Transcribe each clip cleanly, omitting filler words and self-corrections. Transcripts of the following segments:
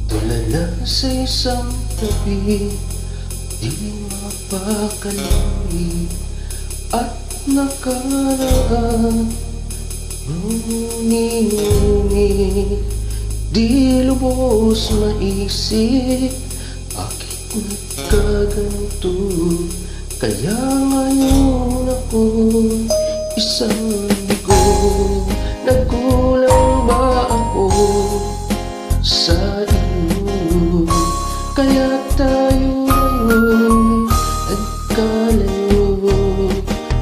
Tulala sa isang tabi, di mapakali at nakaraan. Ngunit di lubos maisip, bakit nagkaganito? Kaya ngayon ako isang ligo. Nagkulang ba ako sa iyo? Kaya tayo ngayon nagkalayo.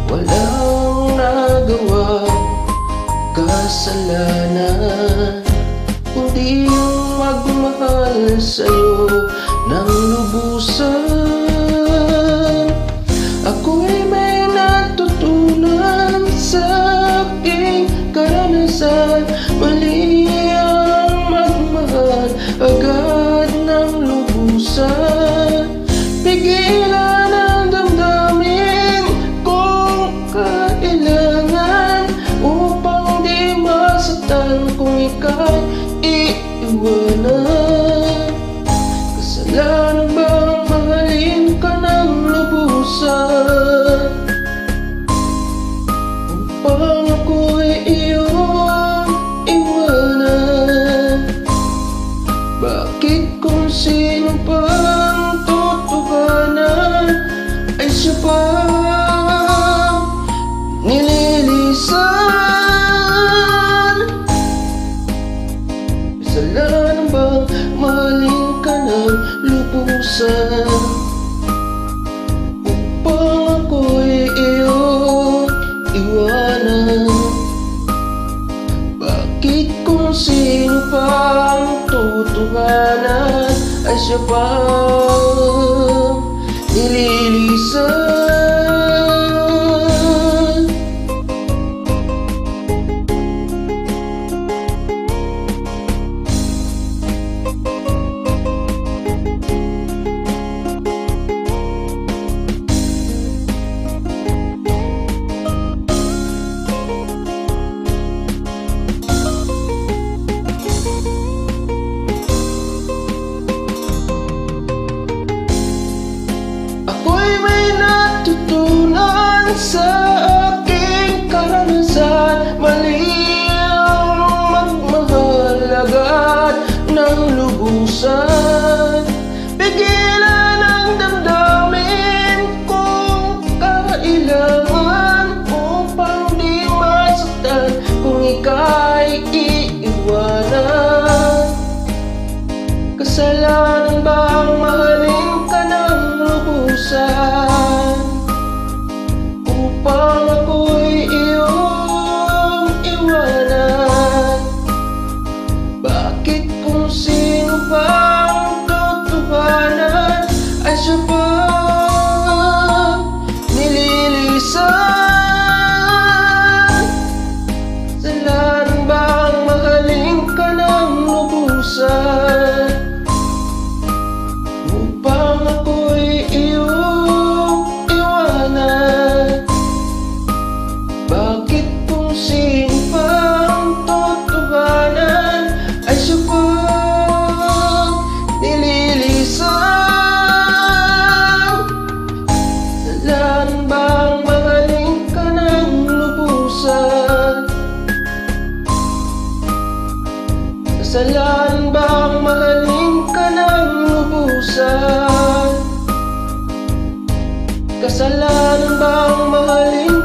Walang nagawa kasalanan, hindi yung magmahal sa'yo ng lubusan. Ako'y may natutunan sa aking karanasan. Mali ang magmahal agad ng lubusan. Pigilan ang damdamin kung kailangan, upang di masaktan kung ika'y iiwanan. Kasalanan bang mahalin ka ng lubusan, upang ako'y iyong iwanan? Bakit kung sino pang tutuhanan ay siya pa nililisan? Kasalanan bang mahalin ka ng lubusan, upang ako'y iyong iwanan? Bakit kung sino pang tutuhanan ay siya pang nililisan? Sa aking karanasan, mali ang magmahal agad ng lubusan. Pigilan ang damdamin kung kailangan, upang di masaktan kung ika'y iiwanan. Kasalanan bang mahalin ka ng lubusan, upang ako'y iyong iwanan? Bakit kung sino pang tutuhanan ay siya pang nililisan? Kasalanan bang mahalin ka ng lubusan, upang ako'y iyong iwanan? Bakit kung sino pang totohanan ay siya pang nililisan? Kasalanan bang mahalin ka ng lubusan? Kasalanan bang mahalin ka ng lubusan? Kasalanan bang mahalin